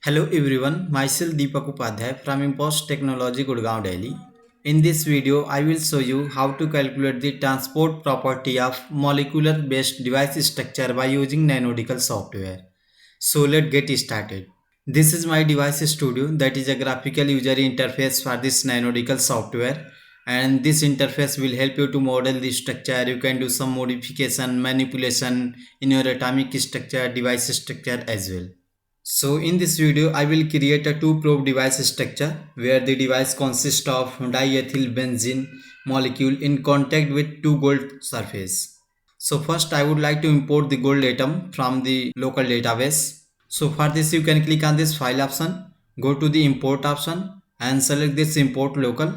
Hello everyone, myself Deepak Upadhyay from Impost Technology Gurgaon, Delhi. In this video, I will show you how to calculate the transport property of molecular based device structure by using Nanodical software. So let's get started. This is my device studio, that is a graphical user interface for this Nanodical software, and this interface will help you to model the structure. You can do some modification, manipulation in your atomic structure, device structure as well. So in this video, I will create a two-probe device structure where the device consists of diethyl benzene molecule in contact with two gold surface. So first I would like to import the gold atom from the local database. So for this you can click on this file option, go to the import option and select this import local,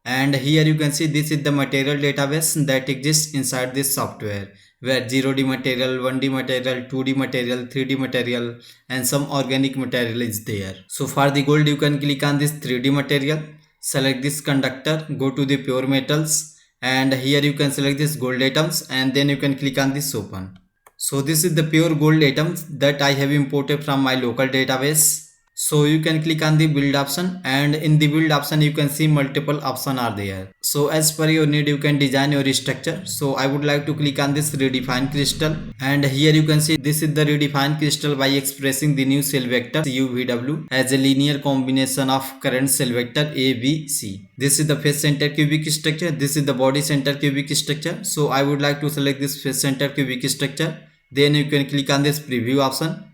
and here you can see this is the material database that exists inside this software where 0D material, 1D material, 2D material, 3D material and some organic material is there. So for the gold you can click on this 3D material, select this conductor, go to the pure metals, and here you can select this gold atoms and then you can click on this open. So this is the pure gold atoms that I have imported from my local database. So you can click on the build option, and in the build option you can see multiple options are there. So as per your need you can design your structure. So I would like to click on this redefine crystal, and here you can see this is the redefine crystal by expressing the new cell vector UVW as a linear combination of current cell vector A, B, C. This is the face center cubic structure, this is the body center cubic structure. So I would like to select this face center cubic structure. Then you can click on this preview option,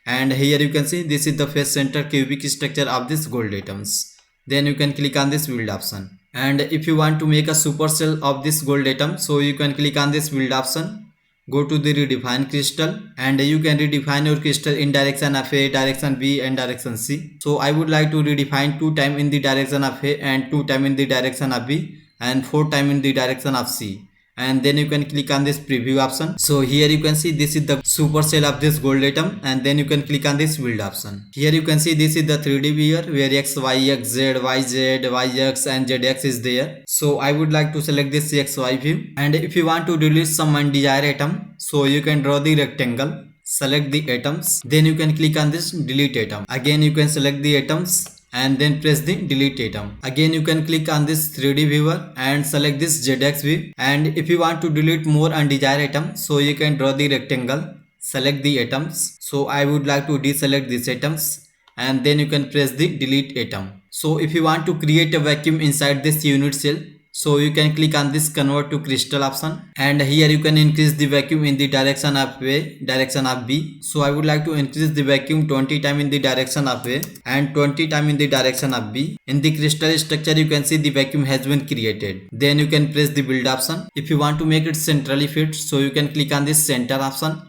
and here you can see this is the face center cubic structure of this gold atoms. Then you can click on this build option, and if you want to make a supercell of this gold atom, so you can click on this build option, go to the redefine crystal, and you can redefine your crystal in direction of A, direction B and direction C. So I would like to redefine 2 times in the direction of A and 2 times in the direction of B and 4 times in the direction of C, and then you can click on this preview option. So here you can see this is the supercell of this gold atom, and then you can click on this build option. Here you can see this is the 3D viewer where x, y, x, z, y, z, y, x and z, x is there. So I would like to select this x, y view, and if you want to delete some undesired atom, so you can draw the rectangle, select the atoms, then you can click on this delete atom. Again you can select the atoms and then press the delete atom. Again you can click on this 3D viewer and select this ZX view, and if you want to delete more undesired atom, so you can draw the rectangle, select the atoms. So I would like to deselect these atoms, and then you can press the delete atom. So if you want to create a vacuum inside this unit cell, so you can click on this convert to crystal option, and here you can increase the vacuum in the direction of A, direction of B. So I would like to increase the vacuum 20 times in the direction of A and 20 times in the direction of B. In the crystal structure you can see the vacuum has been created. Then you can press the build option. If you want to make it centrally fit, so you can click on this center option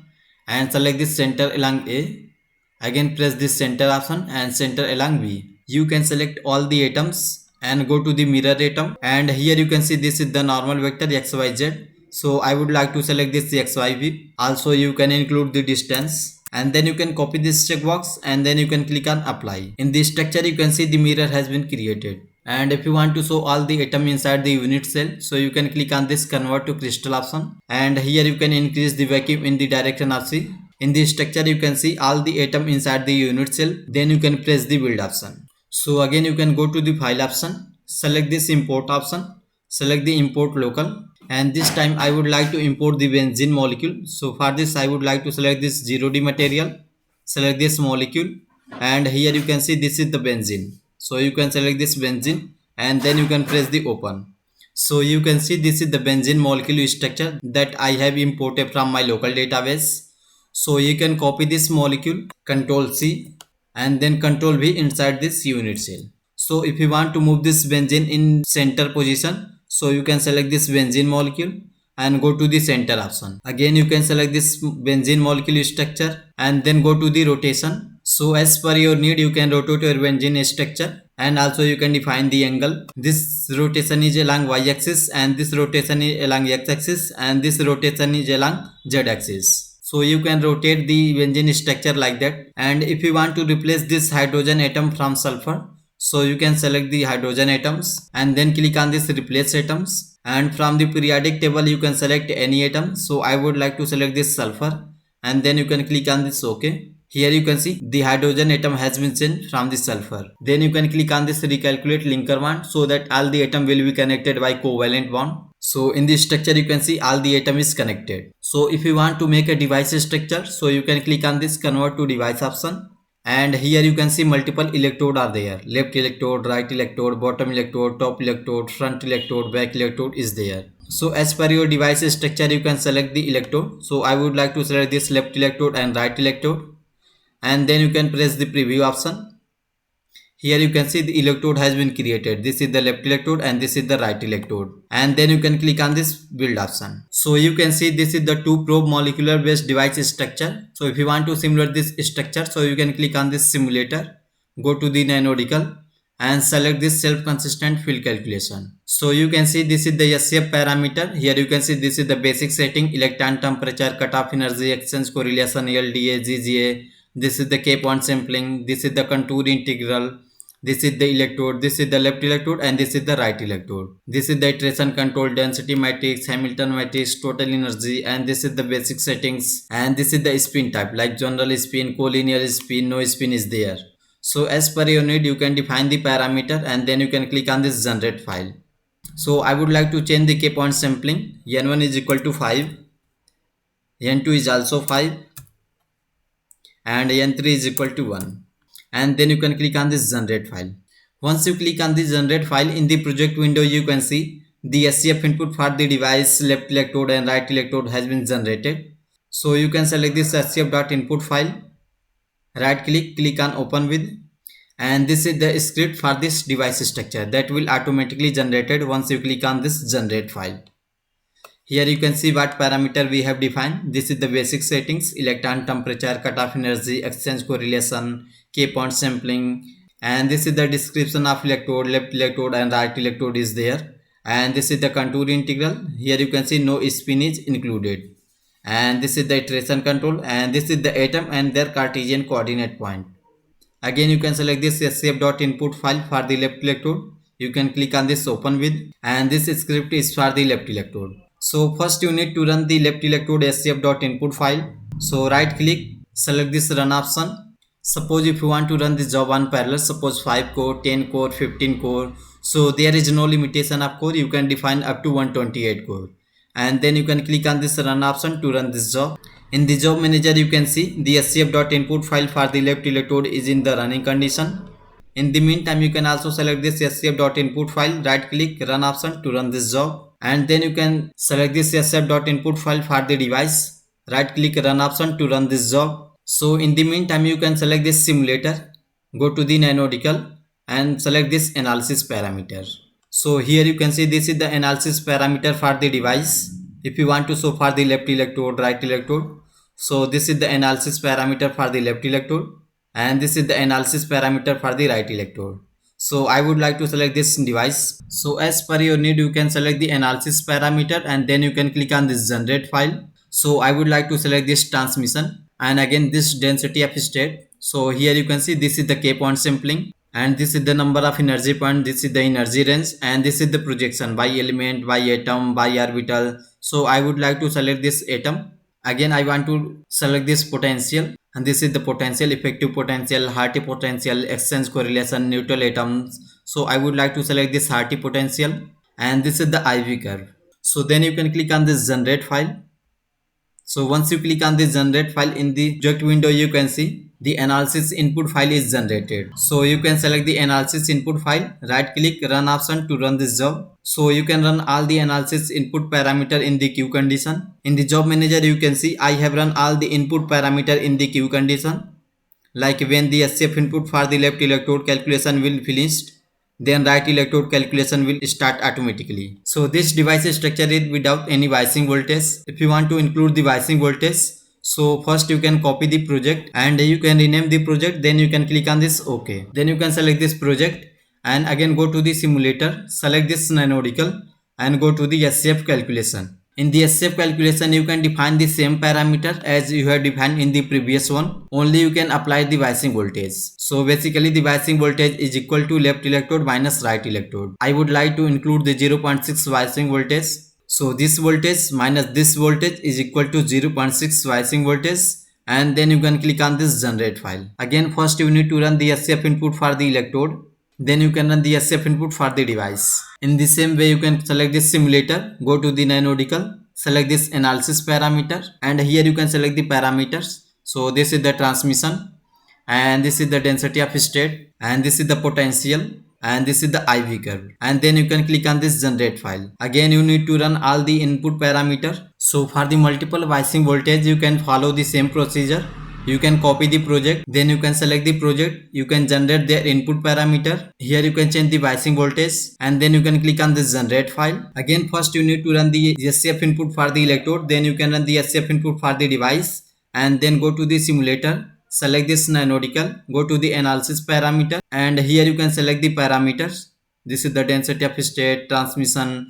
and select this center along A. Again press this center option and center along B. You can select all the atoms and go to the mirror atom, and here you can see this is the normal vector xyz. So I would like to select this xyv. Also you can include the distance, and then you can copy this checkbox and then you can click on apply. In this structure you can see the mirror has been created, and if you want to show all the atom inside the unit cell, so you can click on this convert to crystal option, and here you can increase the vacuum in the direction of C. In this structure you can see all the atom inside the unit cell. Then you can press the build option. So again you can go to the file option, select this import option, select the import local, and this time I would like to import the benzene molecule. So for this I would like to select this 0D material, select this molecule, and here you can see this is the benzene. So you can select this benzene and then you can press the open. So you can see this is the benzene molecule structure that I have imported from my local database. So you can copy this molecule, Ctrl C, and then Ctrl V inside this unit cell. So if you want to move this benzene in center position, so you can select this benzene molecule and go to the center option. Again you can select this benzene molecule structure and then go to the rotation. So as per your need you can rotate your benzene structure, and also you can define the angle. This rotation is along y-axis, and this rotation is along x-axis, and this rotation is along z-axis. So you can rotate the benzene structure like that. And if you want to replace this hydrogen atom from sulfur, so you can select the hydrogen atoms and then click on this replace atoms, and from the periodic table you can select any atom. So I would like to select this sulfur, and then you can click on this OK. Here you can see the hydrogen atom has been changed from the sulfur. Then you can click on this recalculate linker bond so that all the atom will be connected by covalent bond. So in this structure you can see all the atom is connected. So if you want to make a device structure, so you can click on this convert to device option. And here you can see multiple electrode are there. Left electrode, right electrode, bottom electrode, top electrode, front electrode, back electrode is there. So as per your device structure you can select the electrode. So I would like to select this left electrode and right electrode. And then you can press the preview option. Here you can see the electrode has been created. This is the left electrode and this is the right electrode. And then you can click on this build option. So you can see this is the 2-probe molecular based device structure. So if you want to simulate this structure, so you can click on this simulator, go to the nanodical and select this self-consistent field calculation. So you can see this is the SCF parameter. Here you can see this is the basic setting, electron temperature, cutoff energy, exchange correlation, LDA, GGA. This is the K-point sampling. This is the contour integral. This is the electrode, this is the left electrode and this is the right electrode. This is the iteration control, density matrix, Hamilton matrix, total energy, and this is the basic settings. And this is the spin type like general spin, collinear spin, no spin is there. So as per your need you can define the parameter and then you can click on this generate file. So I would like to change the K-point sampling. N1 is equal to 5, N2 is also 5 and N3 is equal to 1. And then you can click on this generate file. Once you click on this generate file, in the project window you can see the SCF input for the device left electrode and right electrode has been generated. So you can select this scf.input file, right click on open with, and this is the script for this device structure that will automatically generated once you click on this generate file. Here you can see what parameter we have defined. This is the basic settings, electron temperature, cutoff energy, exchange correlation, K-point sampling, and this is the description of electrode, left electrode and right electrode is there. And this is the contour integral. Here you can see no spin is included. And this is the iteration control and this is the atom and their Cartesian coordinate point. Again you can select this scf.input file for the left electrode. You can click on this open with, and this script is for the left electrode. So first you need to run the left electrode scf.input file. So right click, select this run option. Suppose if you want to run this job on parallel, suppose 5 core, 10 core, 15 core. So there is no limitation of core, you can define up to 128 core. And then you can click on this run option to run this job. In the job manager you can see the scf.input file for the left electrode is in the running condition. In the meantime you can also select this scf.input file, right click, run option to run this job. And then you can select this scf.input file for the device, right click, run option to run this job. So in the meantime you can select this simulator, go to the nanodical and select this analysis parameter. So here you can see this is the analysis parameter for the device. If you want to show for the left electrode, right electrode, so this is the analysis parameter for the left electrode and this is the analysis parameter for the right electrode. So I would like to select this device. So as per your need you can select the analysis parameter and then you can click on this generate file. So I would like to select this transmission and again this density of state. So here you can see this is the K-point sampling and this is the number of energy point, this is the energy range and this is the projection by element, by atom, by orbital. So I would like to select this atom. Again I want to select this potential and this is the potential, effective potential, Hartree potential, exchange correlation, neutral atoms. So I would like to select this Hartree potential and this is the IV curve. So then you can click on this generate file. So once you click on this generate file, in the project window you can see the analysis input file is generated. So you can select the analysis input file, right click, run option to run this job. So you can run all the analysis input parameter in the queue condition. In the job manager you can see I have run all the input parameter in the queue condition. Like when the SCF input for the left electrode calculation will finished, then right electrode calculation will start automatically. So this device structure is without any biasing voltage. If you want to include the biasing voltage, so first you can copy the project and you can rename the project, then you can click on this OK. Then you can select this project and again go to the simulator, select this nanodical and go to the SCF calculation. In the SCF calculation you can define the same parameter as you have defined in the previous one, only you can apply the biasing voltage. So basically the biasing voltage is equal to left electrode minus right electrode. I would like to include the 0.6 biasing voltage. So this voltage minus this voltage is equal to 0.6 biasing voltage and then you can click on this generate file. Again, first you need to run the SCF input for the electrode, then you can run the SCF input for the device. In the same way, you can select this simulator, go to the nanodical, select this analysis parameter, and here you can select the parameters. So this is the transmission, and this is the density of state, and this is the potential, and this is the IV curve, and then you can click on this generate file. Again, you need to run all the input parameter. So for the multiple Vecing voltage, you can follow the same procedure. You can copy the project, then you can select the project, you can generate their input parameter. Here you can change the Vecing voltage, and then you can click on this generate file. Again, first you need to run the SCF input for the electrode, then you can run the SCF input for the device, and then go to the simulator, select this nanodical, go to the analysis parameter, and here you can select the parameters. This is the density of state, transmission,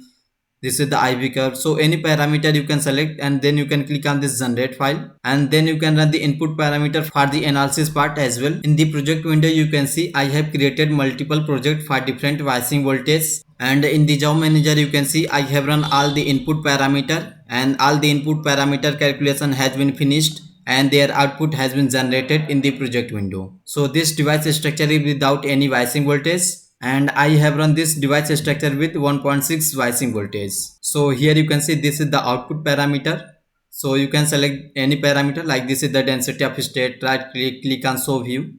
this is the IV curve. So any parameter you can select, and then you can click on this generate file, and then you can run the input parameter for the analysis part as well. In the project window, you can see I have created multiple projects for different Vecing voltage, and in the job manager you can see I have run all the input parameter, and all the input parameter calculation has been finished, and their output has been generated in the project window. So this device structure is without any Vecing voltage, and I have run this device structure with 1.6 Vecing voltage. So here you can see this is the output parameter. So you can select any parameter, like this is the density of state, right click on show view,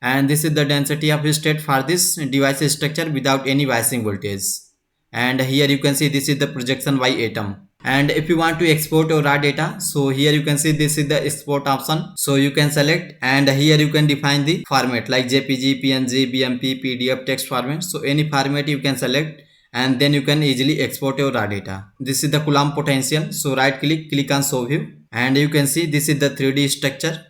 and this is the density of state for this device structure without any Vecing voltage. And here you can see this is the projection by atom. And if you want to export your raw data, so here you can see this is the export option. So you can select, and here you can define the format like JPG, PNG, BMP, PDF, text format. So any format you can select, and then you can easily export your raw data. This is the Coulomb potential. So right click on show view, and you can see this is the 3D structure.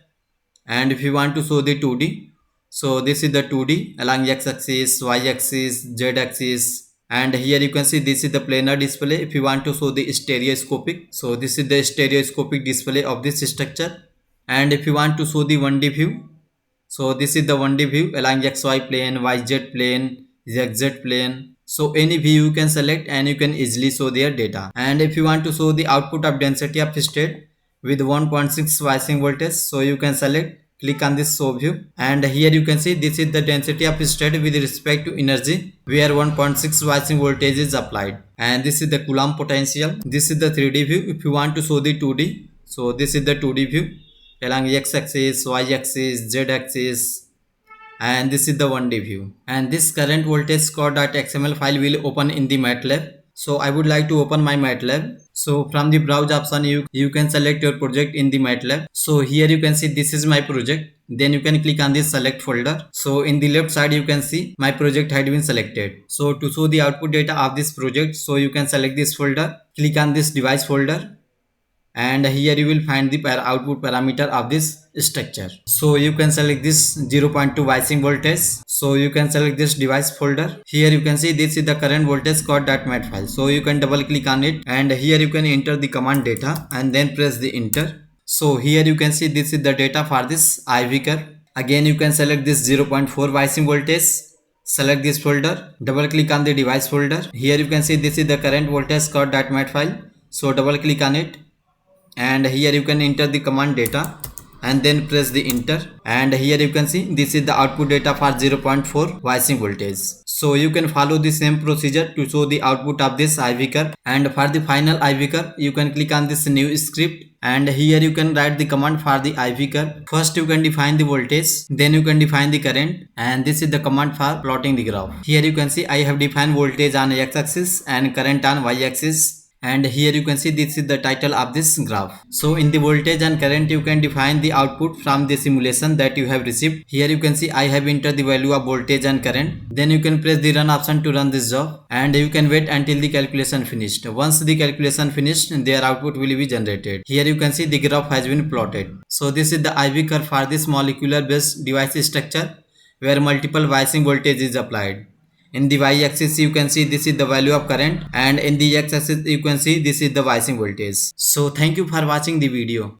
And if you want to show the 2D, so this is the 2D along x-axis, y-axis, z-axis, and here you can see this is the planar display. If you want to show the stereoscopic, so this is the stereoscopic display of this structure. And if you want to show the 1D view, so this is the 1D view along xy plane, yz plane, zz plane. So any view you can select, and you can easily show their data. And if you want to show the output of density of state with 1.6 Vecing voltage, so you can select, click on this show view, and here you can see this is the density of state with respect to energy where 1.6 Vecing voltage is applied, and this is the Coulomb potential. This is the 3D view. If you want to show the 2D, so this is the 2D view along x-axis, y-axis, z-axis, and this is the 1D view. And this current voltage score.xml file will open in the MATLAB. So I would like to open my MATLAB. So from the browse option, you can select your project in the MATLAB. So here you can see this is my project. Then you can click on this select folder. So in the left side you can see my project had been selected. So to show the output data of this project, so you can select this folder, click on this device folder, and here you will find the output parameter of this structure. So you can select this 0.2 Vecing voltage. So you can select this device folder. Here you can see this is the current voltage score.mat file. So you can double click on it, and here you can enter the command data, and then press the enter. So here you can see this is the data for this IV curve. Again, you can select this 0.4 Vecing voltage, select this folder, double click on the device folder. Here you can see this is the current voltage score.mat file. So double click on it, and here you can enter the command data, and then press the enter. And here you can see this is the output data for 0.4 Vecing voltage. So you can follow the same procedure to show the output of this IV curve. And for the final IV curve, you can click on this new script, and here you can write the command for the IV curve. First you can define the voltage, then you can define the current, and this is the command for plotting the graph. Here you can see I have defined voltage on x-axis and current on y-axis. And here you can see this is the title of this graph. So in the voltage and current, you can define the output from the simulation that you have received. Here you can see I have entered the value of voltage and current. Then you can press the run option to run this job, and you can wait until the calculation finished. Once the calculation finished, their output will be generated. Here you can see the graph has been plotted. So this is the IV curve for this molecular based device structure where multiple Vecing voltage is applied. In the y-axis you can see this is the value of current, and in the x-axis you can see this is the Vecing voltage. So thank you for watching the video.